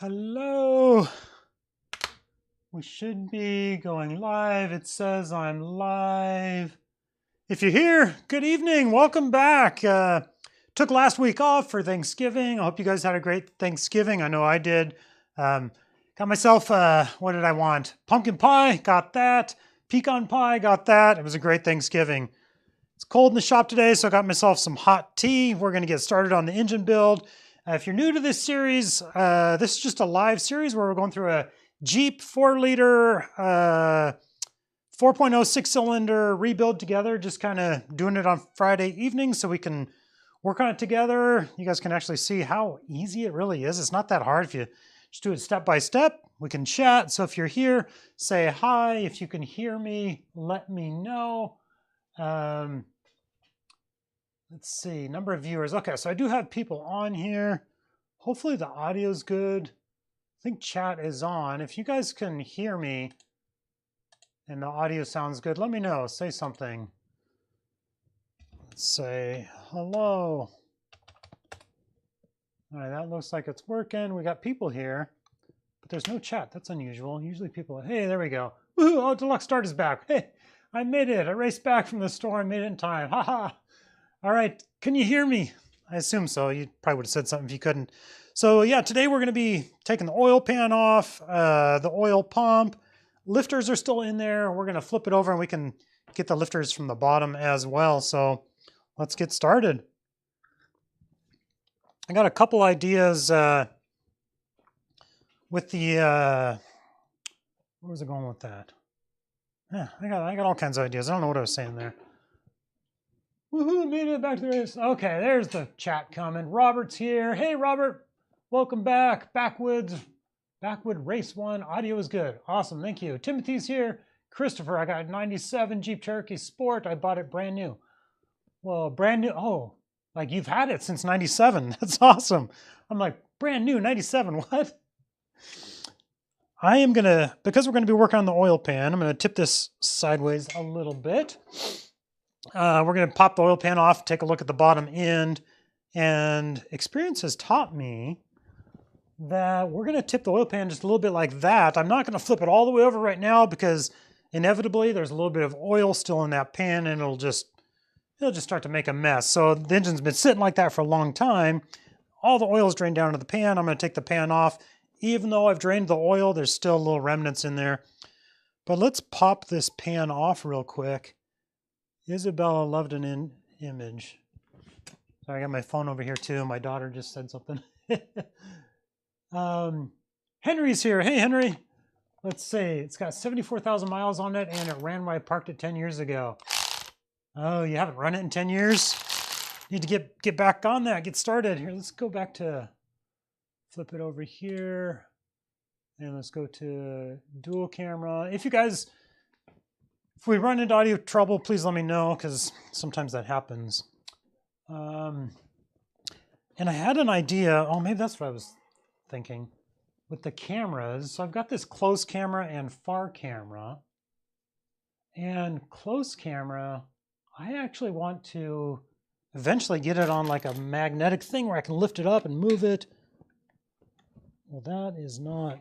Hello. We should be going live. It says I'm live. If you're here, good evening. Welcome back. Took last week off for Thanksgiving. I hope you guys had a great Thanksgiving. I know I did. Got myself, what did I want? Pumpkin pie, got that. Pecan pie, got that. It was a great Thanksgiving. It's cold in the shop today, so I got myself some hot tea. We're going to get started on the engine build. If you're new to this series, this is just a live series where we're going through a Jeep 4-liter 4.0 6-cylinder rebuild together, just kind of doing it on Friday evening so we can work on it together. You guys can actually see how easy it really is. It's not that hard if you just do it step by step. We can chat. So if you're here, say hi. If you can hear me, let me know. Let's see, number of viewers. Okay, so I do have people on here. Hopefully the audio's good. I think chat is on. If you guys can hear me and the audio sounds good, let me know. Say something. Let's say hello. All right, that looks like it's working. We got people here, but there's no chat. That's unusual. Usually people, hey, there we go. Woohoo, oh, Deluxe Start is back. Hey, I made it. I raced back from the store and made it in time. Haha. All right, can you hear me? I assume so. You probably would have said something if you couldn't. So yeah, today we're going to be taking the oil pan off, the oil pump. Lifters are still in there. We're going to flip it over and we can get the lifters from the bottom as well. So let's get started. I got a couple ideas with the, where was I going with that? Yeah, I got all kinds of ideas. I don't know what I was saying there. Woohoo, made it back to the race. Okay, there's the chat coming. Robert's here. Hey, Robert. Welcome back. Backwood Race 1. Audio is good. Awesome, thank you. Timothy's here. Christopher, I got 97 Jeep Cherokee Sport. I bought it brand new. Well, brand new. Oh, like you've had it since 97. That's awesome. I'm like, brand new, 97, what? I am going to, because we're going to be working on the oil pan, I'm going to tip this sideways a little bit. We're going to pop the oil pan off, take a look at the bottom end, and experience has taught me that we're going to tip the oil pan just a little bit like that. I'm not going to flip it all the way over right now because inevitably there's a little bit of oil still in that pan and it'll just start to make a mess. So the engine's been sitting like that for a long time. All the oil is drained down to the pan. I'm going to take the pan off. Even though I've drained the oil, there's still little remnants in there. But let's pop this pan off real quick. Isabella loved an image. Sorry, I got my phone over here too. My daughter just said something. Henry's here. Hey, Henry. Let's see. It's got 74,000 miles on it, and it ran when I parked it 10 years ago. Oh, you haven't run it in 10 years? Need to get back on that. Get started. Here, let's go back to, flip it over here. And let's go to dual camera. If you guys... If we run into audio trouble, please let me know, because sometimes that happens. And I had an idea, oh, maybe that's what I was thinking, with the cameras. So I've got this close camera and far camera. And close camera, I actually want to eventually get it on like a magnetic thing where I can lift it up and move it. Well, that is not...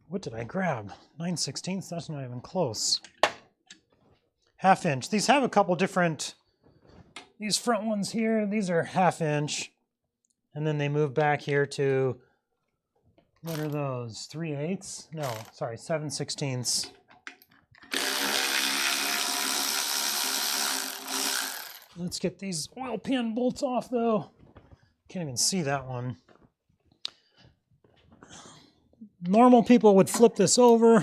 What did I grab? 9/16? That's not even close. 1/2 inch. These have a couple different, these front ones here, these are 1/2 inch. And then they move back here to, what are those? 3/8? No, sorry, 7/16. Let's get these oil pan bolts off though. Can't even see that one. Normal people would flip this over.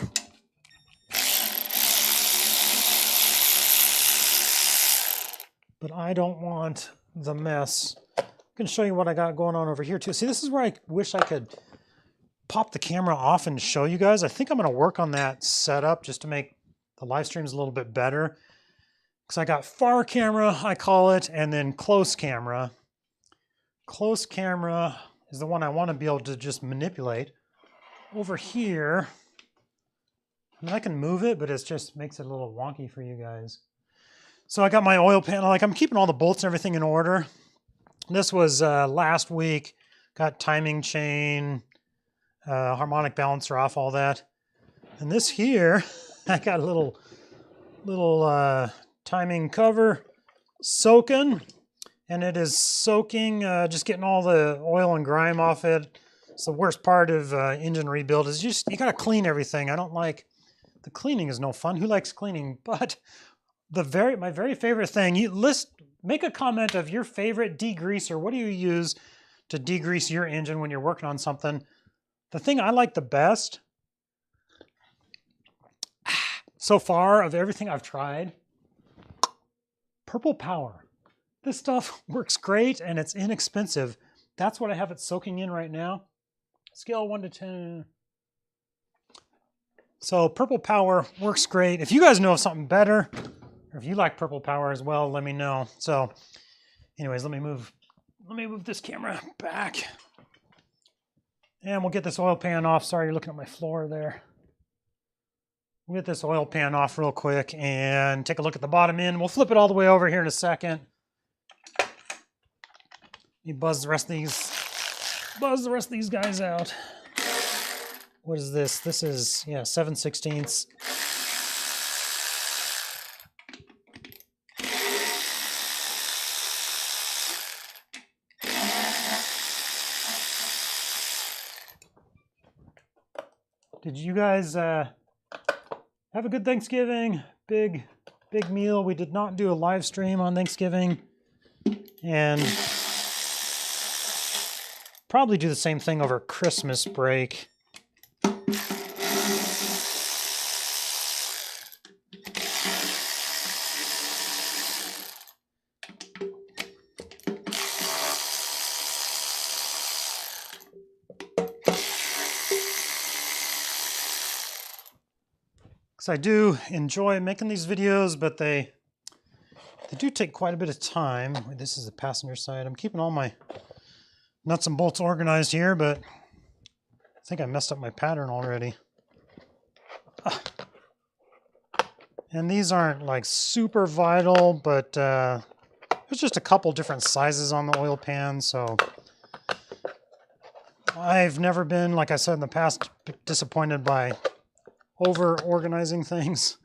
But I don't want the mess. I'm going to show you what I got going on over here too. See, this is where I wish I could pop the camera off and show you guys. I think I'm going to work on that setup just to make the live streams a little bit better. Because I got far camera, I call it, and then close camera. Close camera is the one I want to be able to just manipulate. Over here, I mean, I can move it, but it just makes it a little wonky for you guys. So I got my oil pan, like I'm keeping all the bolts and everything in order. This was last week. got timing chain, harmonic balancer off, all that. And this here, I got a little timing cover soaking, and it is soaking, just getting all the oil and grime off it. It's the worst part of engine rebuild is you gotta clean everything. I don't like, the cleaning is no fun. Who likes cleaning? But my very favorite thing, make a comment of your favorite degreaser. What do you use to degrease your engine when you're working on something? The thing I like the best so far of everything I've tried, Purple Power. This stuff works great and it's inexpensive. That's what I have it soaking in right now. Scale 1 to 10. So Purple Power works great. If you guys know of something better, or if you like Purple Power as well, let me know. So anyways, let me move this camera back. And we'll get this oil pan off. Sorry, you're looking at my floor there. We'll get this oil pan off real quick and take a look at the bottom end. We'll flip it all the way over here in a second. Let me buzz the rest of these guys out. What is this? This is, yeah, 7/16. Did you guys have a good Thanksgiving? Big meal. We did not do a live stream on Thanksgiving. And probably do the same thing over Christmas break. Because I do enjoy making these videos, but they do take quite a bit of time. This is the passenger side. I'm keeping all my nuts and bolts organized here, but I think I messed up my pattern already. And these aren't like super vital, but there's just a couple different sizes on the oil pan, so I've never been, like I said in the past, disappointed by over-organizing things.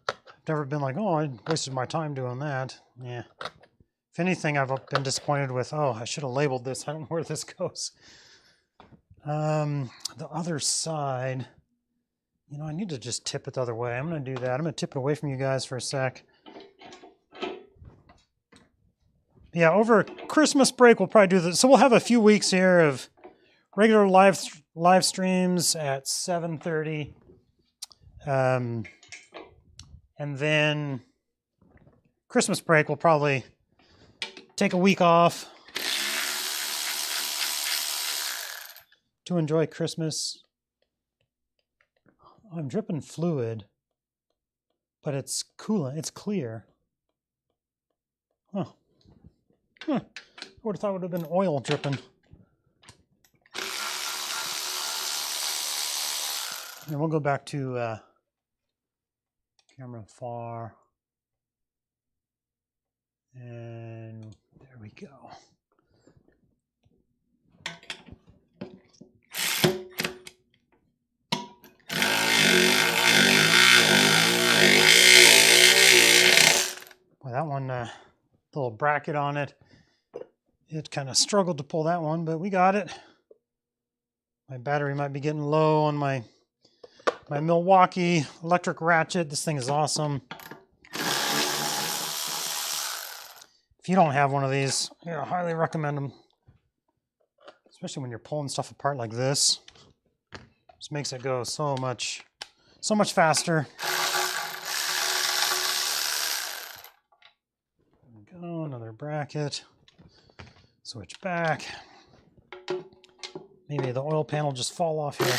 I've never been like, oh, I wasted my time doing that. Yeah. If anything, I've been disappointed with, oh, I should have labeled this. I don't know where this goes. The other side, you know, I need to just tip it the other way. I'm going to do that. I'm going to tip it away from you guys for a sec. Yeah, over Christmas break, we'll probably do this. So we'll have a few weeks here of regular live streams at 7:30. And then Christmas break, we'll probably take a week off to enjoy Christmas. I'm dripping fluid, but it's coolant. It's clear. Huh. I would have thought it would have been oil dripping. And we'll go back to camera far. And there we go. Well, that one, little bracket on it. It kind of struggled to pull that one, but we got it. My battery might be getting low on my Milwaukee electric ratchet. This thing is awesome. If you don't have one of these, I highly recommend them. Especially when you're pulling stuff apart like this. Just makes it go so much faster. There we go, another bracket. Switch back. Maybe the oil pan will just fall off here.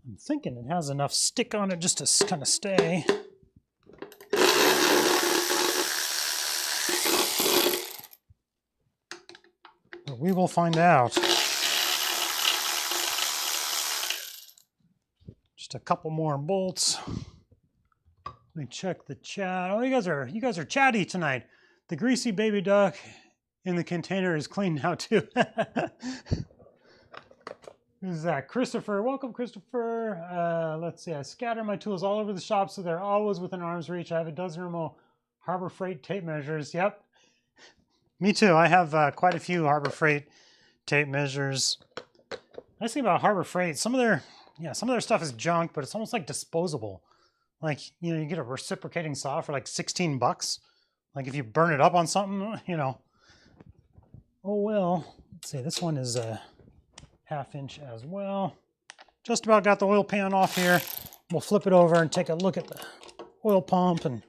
I'm thinking it has enough stick on it just to kind of stay. But we will find out. Just a couple more bolts. Let me check the chat. Oh, you guys are chatty tonight. The greasy baby duck in the container is clean now too. Who's that? Christopher. Welcome, Christopher. Let's see. I scatter my tools all over the shop so they're always within arm's reach. I have a dozen or more Harbor Freight tape measures. Yep. Me too. I have quite a few Harbor Freight tape measures. Nice thing about Harbor Freight, some of their stuff is junk, but it's almost like disposable. Like, you know, you get a reciprocating saw for like 16 bucks. Like if you burn it up on something, you know. Oh well. Let's see. This one is a 1/2 inch as well. Just about got the oil pan off here. We'll flip it over and take a look at the oil pump. And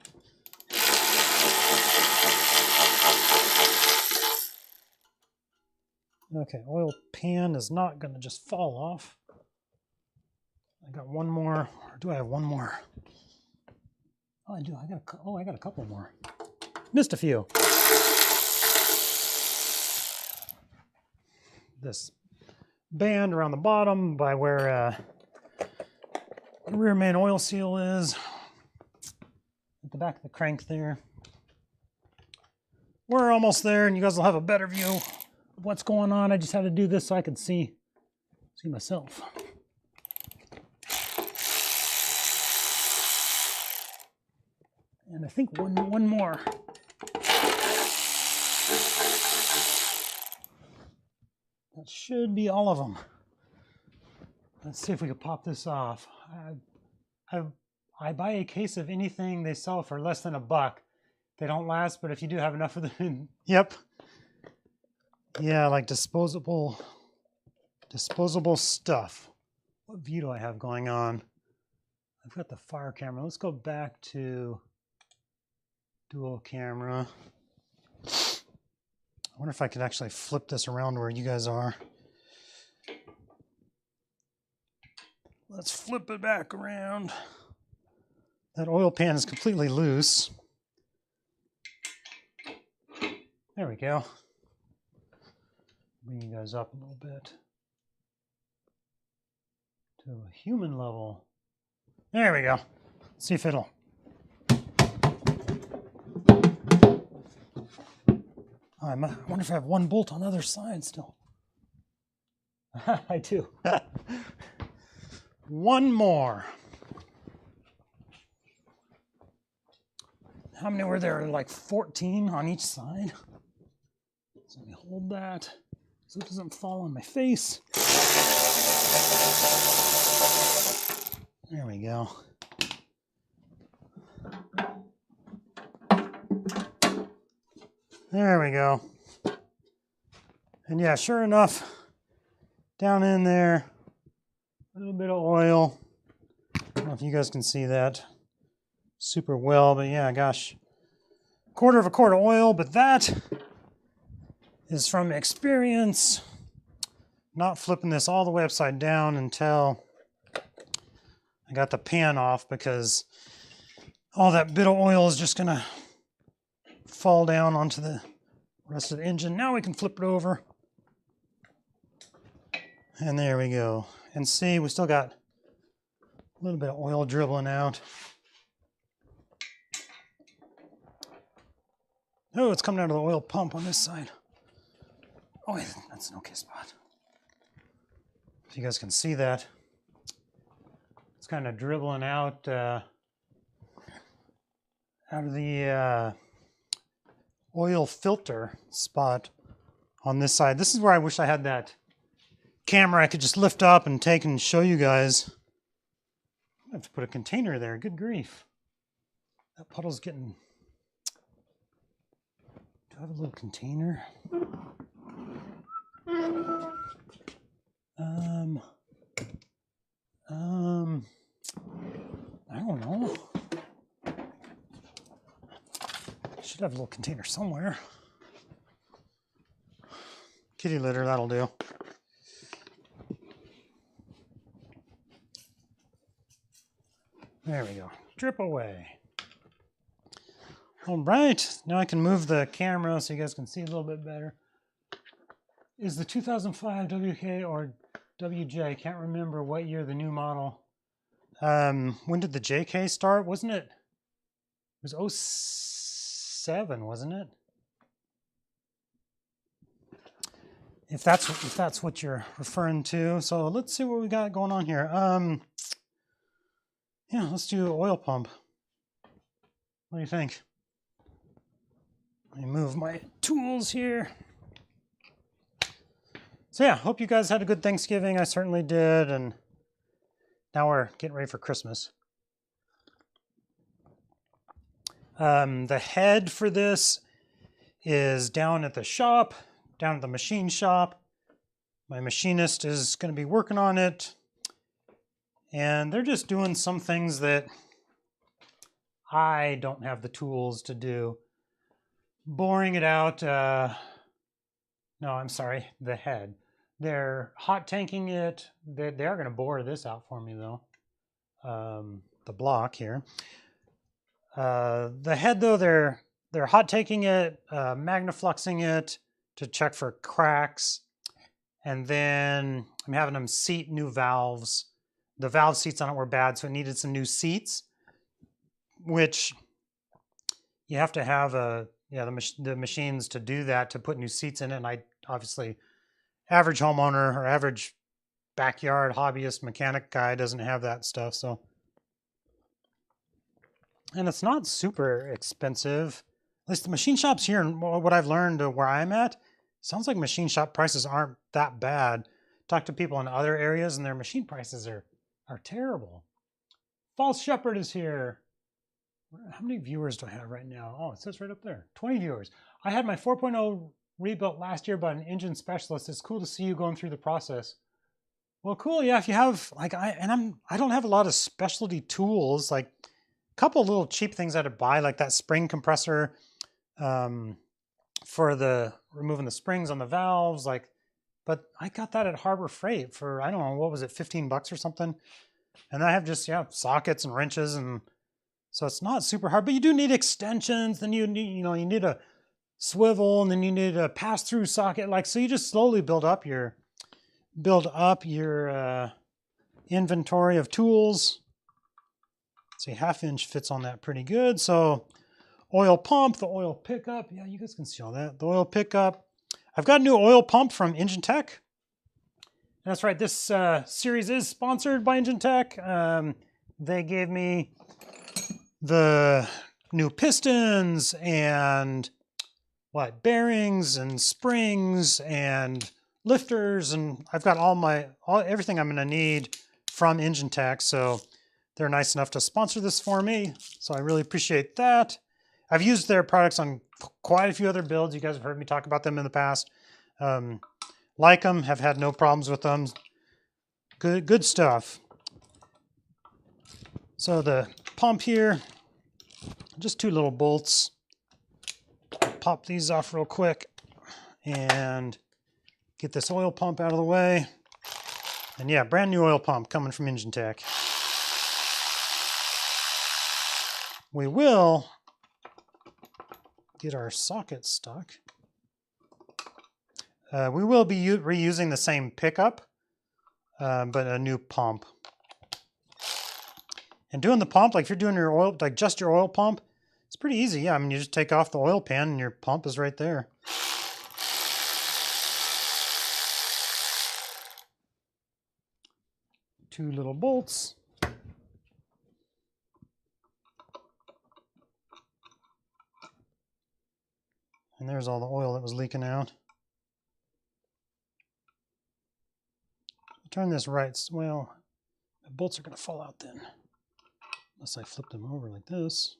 okay, oil pan is not going to just fall off. I got one more. Or do I have one more? Oh, I do. I got a couple more. Missed a few. This band around the bottom by where the rear main oil seal is. At the back of the crank there. We're almost there, and you guys will have a better view of what's going on. I just had to do this so I could see myself. And I think one more. That should be all of them. Let's see if we can pop this off. I buy a case of anything they sell for less than $1. They don't last, but if you do have enough of them, yep. Yeah, like disposable stuff. What view do I have going on? I've got the fire camera. Let's go back to dual camera. I wonder if I could actually flip this around where you guys are. Let's flip it back around. That oil pan is completely loose. There we go. Bring you guys up a little bit to a human level. There we go. Let's see if it'll. I wonder if I have one bolt on the other side still. I do. One more. How many were there? Like 14 on each side. So let me hold that so it doesn't fall on my face. There we go. There we go. And yeah, sure enough, down in there, a little bit of oil. I don't know if you guys can see that super well, but yeah, gosh, 1/4 of a quart of oil, but that is from experience, not flipping this all the way upside down until I got the pan off, because all that bit of oil is just gonna fall down onto the rest of the engine. Now we can flip it over. And there we go. And see, we still got a little bit of oil dribbling out. Oh, it's coming out of the oil pump on this side. Oh, that's an okay spot. If you guys can see that, it's kind of dribbling out of the oil filter spot on this side. This is where I wish I had that camera I could just lift up and take and show you guys. I have to put a container there. Good grief. That puddle's getting... Do I have a little container? I don't know. Should have a little container somewhere. Kitty litter, that'll do. There we go. Drip away. All right. Now I can move the camera so you guys can see a little bit better. Is the 2005 WK or WJ? Can't remember what year the new model. When did the JK start? Wasn't it It was 07, wasn't it? If that's what you're referring to. So let's see what we got going on here. Yeah, let's do oil pump. What do you think? Let me move my tools here. So yeah, hope you guys had a good Thanksgiving. I certainly did, and now we're getting ready for Christmas. The head for this is down at the shop, down at the machine shop. My machinist is going to be working on it, and they're just doing some things that I don't have the tools to do. Boring it out. No, I'm sorry, the head. They're hot tanking it. They are going to bore this out for me, though. The block here. The head, though, they're hot taking it, magnafluxing it to check for cracks, and then I'm having them seat new valves. The valve seats on it were bad, so it needed some new seats, which you have to have the machines to do that, to put new seats in it. And I obviously, average homeowner or average backyard hobbyist mechanic guy doesn't have that stuff. So, and it's not super expensive. At least the machine shops here, and what I've learned where I'm at, sounds like machine shop prices aren't that bad. Talk to people in other areas, and their machine prices are terrible. False Shepherd is here. How many viewers do I have right now? Oh, it says right up there, 20 viewers. I had my 4.0 rebuilt last year by an engine specialist. It's cool to see you going through the process. Well, cool. Yeah, if you have like I don't have a lot of specialty tools. Like a couple little cheap things I had to buy, like that spring compressor for the removing the springs on the valves. Like, but I got that at Harbor Freight for, I don't know, what was it, $15 or something. And I have just sockets and wrenches, and so it's not super hard. But you do need extensions. Then you need a swivel, and then you need a pass-through socket. Like, so you just slowly build up your inventory of tools. See, 1/2 inch fits on that pretty good. So oil pump, the oil pickup. Yeah, you guys can see all that. The oil pickup. I've got a new oil pump from Engine Tech. That's right. This series is sponsored by Engine Tech. They gave me the new pistons and bearings and springs and lifters, and I've got everything I'm going to need from Engine Tech. So they're nice enough to sponsor this for me. So I really appreciate that. I've used their products on quite a few other builds. You guys have heard me talk about them in the past. Like them, have had no problems with them. Good stuff. So the pump here, just 2 little bolts. Pop these off real quick and get this oil pump out of the way. And yeah, brand new oil pump coming from Engine Tech. We will get our socket stuck. We will be reusing the same pickup, but a new pump. And doing the pump, like if you're doing your oil, like just your oil pump, it's pretty easy. Yeah, I mean, you just take off the oil pan and your pump is right there. Two little bolts. And there's all the oil that was leaking out. Turn this right. Well, the bolts are going to fall out then, unless I flip them over like this.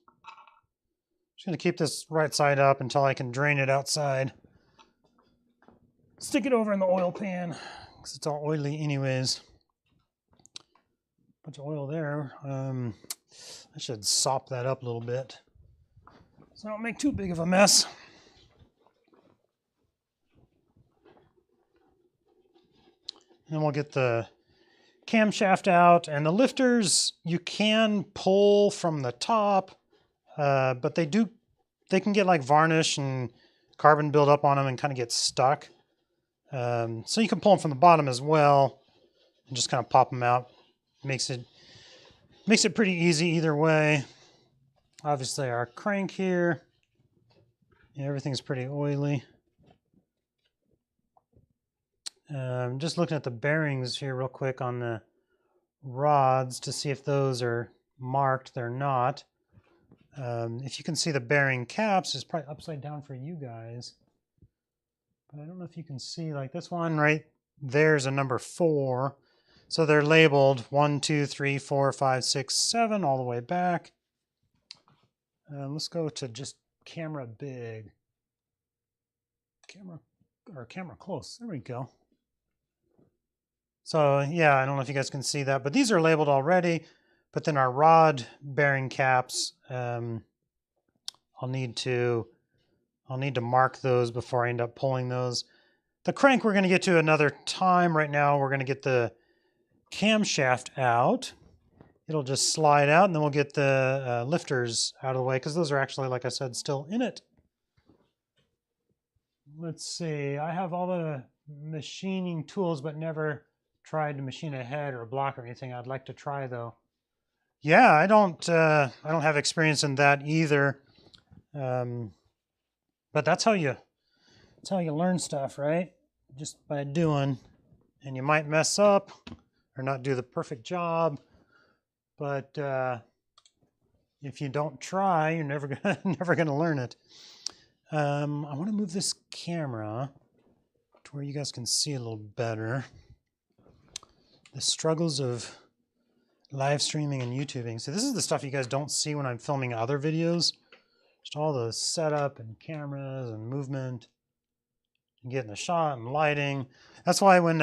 Just going to keep this right side up until I can drain it outside. Stick it over in the oil pan, because it's all oily anyways. Bunch of oil there. I should sop that up a little bit so I don't make too big of a mess. And then we'll get the camshaft out, and the lifters you can pull from the top, but they can get like varnish and carbon build up on them and kind of get stuck. So you can pull them from the bottom as well and just kind of pop them out. Makes it pretty easy either way. Obviously our crank here. Yeah, everything's pretty oily. Just looking at the bearings here real quick on the rods to see if those are marked. They're not. If you can see the bearing caps, it's probably upside down for you guys. But I don't know if you can see, like this one right there's a number 4. So they're labeled 1, 2, 3, 4, 5, 6, 7 all the way back. Let's go to just camera big. Camera close. There we go. So yeah, I don't know if you guys can see that, but these are labeled already. But then our rod bearing caps, I'll need to mark those before I end up pulling those. The crank we're going to get to another time. Right now we're going to get the camshaft out. It'll just slide out, and then we'll get the lifters out of the way because those are actually, like I said, still in it. Let's see. I have all the machining tools, but never tried to machine a head or a block or anything. I'd like to try though. Yeah, I don't have experience in that either. But that's how you learn stuff, right? Just by doing. And you might mess up or not do the perfect job, but if you don't try, you're never gonna learn it. I want to move this camera to where you guys can see a little better. The struggles of live streaming and YouTubing. So this is the stuff you guys don't see when I'm filming other videos. Just all the setup and cameras and movement and getting the shot and lighting. That's why when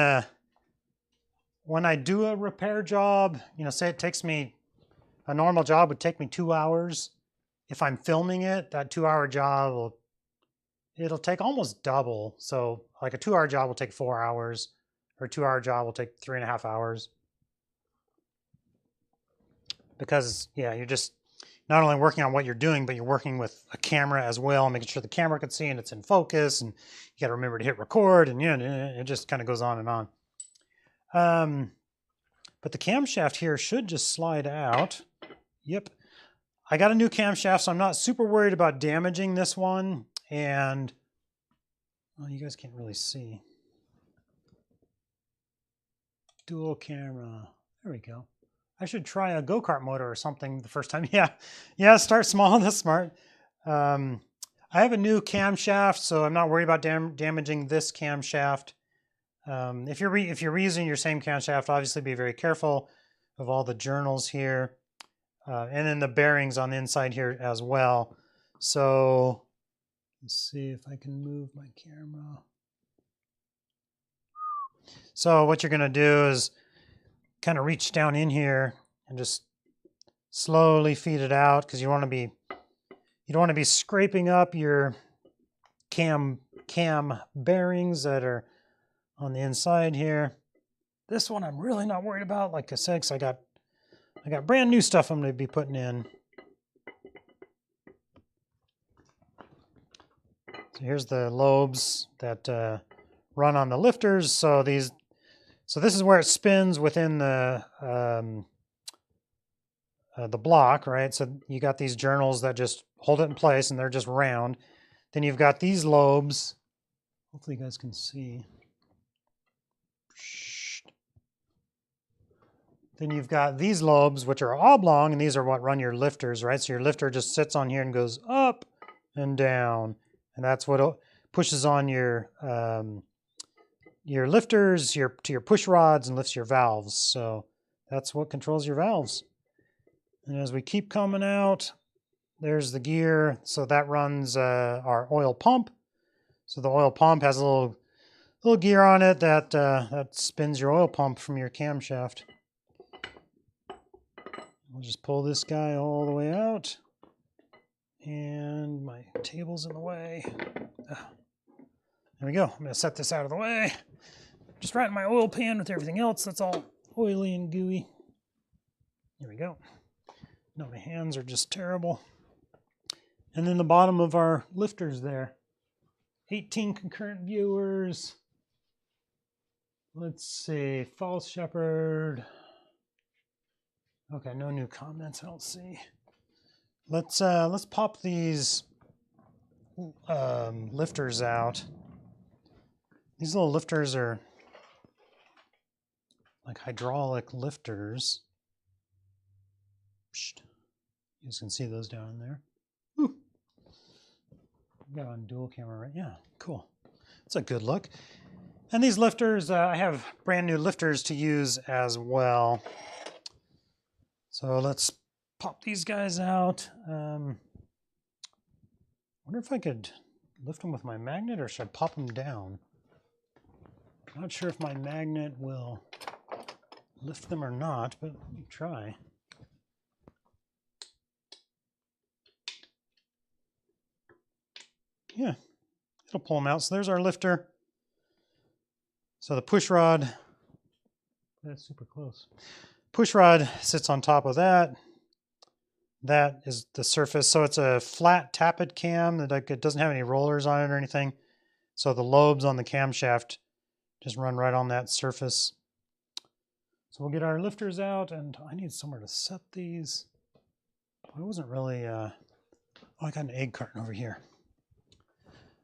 I do a repair job, you know, say it takes me, a normal job would take me 2 hours. If I'm filming it, that 2-hour job it'll take almost double. So like a 2-hour job will take 4 hours, or a 2-hour job will take 3.5 hours. Because yeah, you're just not only working on what you're doing, but you're working with a camera as well, making sure the camera can see and it's in focus, and you got to remember to hit record, and it just kind of goes on and on. But the camshaft here should just slide out. Yep. I got a new camshaft, so I'm not super worried about damaging this one. And well, you guys can't really see. Dual camera. There we go. I should try a go-kart motor or something the first time. Yeah, start small. That's smart. I have a new camshaft, so I'm not worried about damaging this camshaft. If you're reusing your same camshaft, obviously be very careful of all the journals here, and then the bearings on the inside here as well. So let's see if I can move my camera. So what you're going to do is kind of reach down in here and just slowly feed it out, because you don't want to be scraping up your cam bearings that are on the inside here. This one I'm really not worried about, like I said, because I got brand new stuff I'm going to be putting in. So here's the lobes that run on the lifters. So this is where it spins within the block, right? So you got these journals that just hold it in place, and they're just round. Then you've got these lobes. Hopefully you guys can see. Then you've got these lobes, which are oblong, and these are what run your lifters, right? So your lifter just sits on here and goes up and down, and that's what pushes on your lifters, to your push rods, and lifts your valves. So that's what controls your valves. And as we keep coming out, there's the gear. So that runs our oil pump. So the oil pump has a little gear on it that spins your oil pump from your camshaft. We'll just pull this guy all the way out. And my table's in the way. There we go. I'm going to set this out of the way. Just right in my oil pan with everything else that's all oily and gooey. There we go. No, my hands are just terrible. And then the bottom of our lifters there. 18 concurrent viewers. Let's see. False Shepherd. Okay, no new comments, I don't see. Let's pop these lifters out. These little lifters are like hydraulic lifters. You guys can see those down in there. Ooh. Got on dual camera, right? Yeah, cool. That's a good look. And these lifters, I have brand new lifters to use as well. So let's pop these guys out. Wonder if I could lift them with my magnet, or should I pop them down? Not sure if my magnet will lift them or not, but let me try. Yeah, it'll pull them out. So there's our lifter. So the push rod, that's super close. Push rod sits on top of that. That is the surface. So it's a flat tappet cam that it doesn't have any rollers on it or anything. So the lobes on the camshaft just run right on that surface. So we'll get our lifters out, and I need somewhere to set these. I wasn't really, oh, I got an egg carton over here.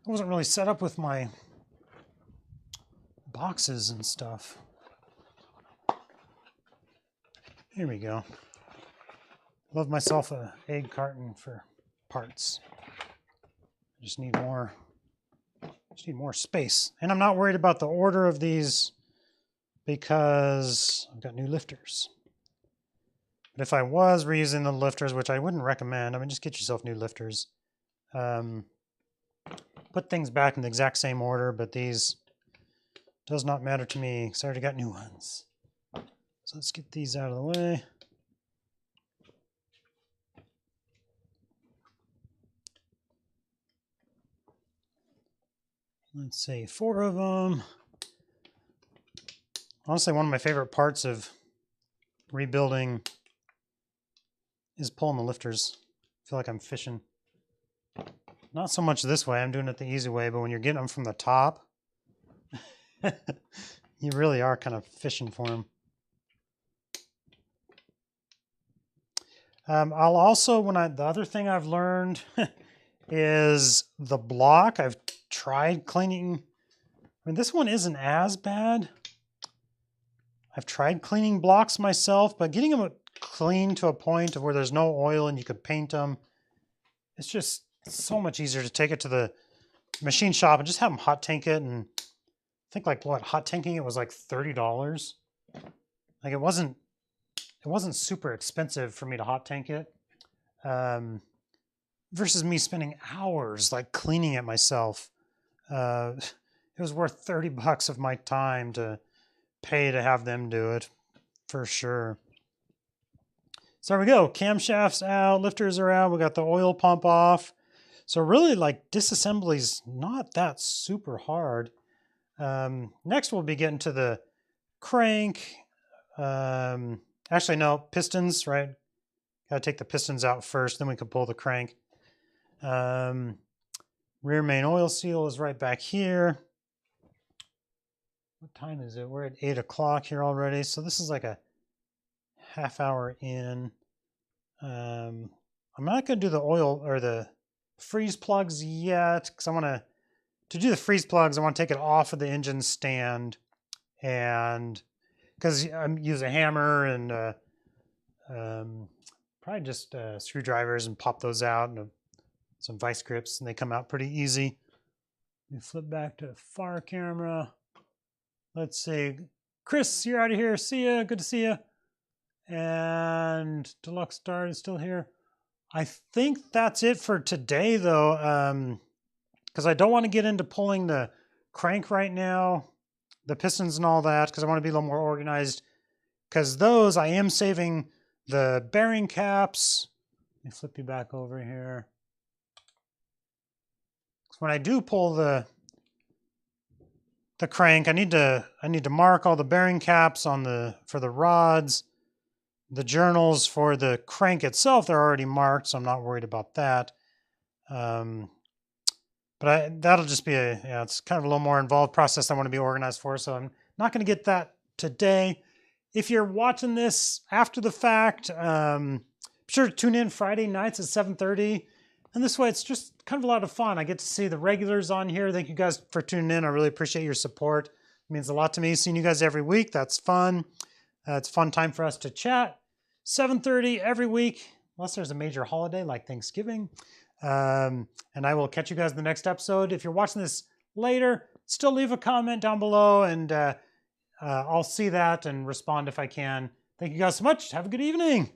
I wasn't really set up with my boxes and stuff. Here we go. Love myself an egg carton for parts. I just need more space. And I'm not worried about the order of these because I've got new lifters. But if I was reusing the lifters, which I wouldn't recommend, I mean, just get yourself new lifters. Put things back in the exact same order, but these does not matter to me because I already got new ones. So let's get these out of the way. Let's see, 4 of them. Honestly, one of my favorite parts of rebuilding is pulling the lifters. I feel like I'm fishing. Not so much this way, I'm doing it the easy way, but when you're getting them from the top, you really are kind of fishing for them. I'll also, the other thing I've learned is the block. I've tried cleaning. I mean, this one isn't as bad. I've tried cleaning blocks myself, but getting them clean to a point of where there's no oil and you could paint them, it's just so much easier to take it to the machine shop and just have them hot tank it. And I think like what, hot tanking it was like $30. Like it wasn't super expensive for me to hot tank it. Versus me spending hours like cleaning it myself. It was worth $30 of my time to pay to have them do it, for sure. So there we go. Camshafts out, lifters are out. We got the oil pump off. So really, like, disassembly's not that super hard. Next, we'll be getting to the crank. Actually, no, pistons, right? Got to take the pistons out first, then we can pull the crank. Rear main oil seal is right back here. What time is it? We're at 8 o'clock here already. So this is like a half hour in. I'm not going to do the oil or the freeze plugs yet because I want to do the freeze plugs. I want to take it off of the engine stand, and because I'm using a hammer and probably just screwdrivers and pop those out and some vice grips, and they come out pretty easy. We flip back to far camera. Let's see, Chris, you're out of here. See ya. Good to see you. And Deluxe Star is still here. I think that's it for today, though, because I don't want to get into pulling the crank right now, the pistons and all that, because I want to be a little more organized. Because those, I am saving the bearing caps. Let me flip you back over here. When I do pull the crank, I need to mark all the bearing caps on for the rods. The journals for the crank itself, they're already marked, so I'm not worried about that. But that'll just be it's kind of a little more involved process I want to be organized for, so I'm not going to get that today. If you're watching this after the fact, be sure to tune in Friday nights at 7:30. And this way, it's just kind of a lot of fun. I get to see the regulars on here. Thank you guys for tuning in. I really appreciate your support. It means a lot to me seeing you guys every week. That's fun. It's a fun time for us to chat. 7:30 every week, unless there's a major holiday like Thanksgiving. And I will catch you guys in the next episode. If you're watching this later, still leave a comment down below, and I'll see that and respond if I can. Thank you guys so much. Have a good evening.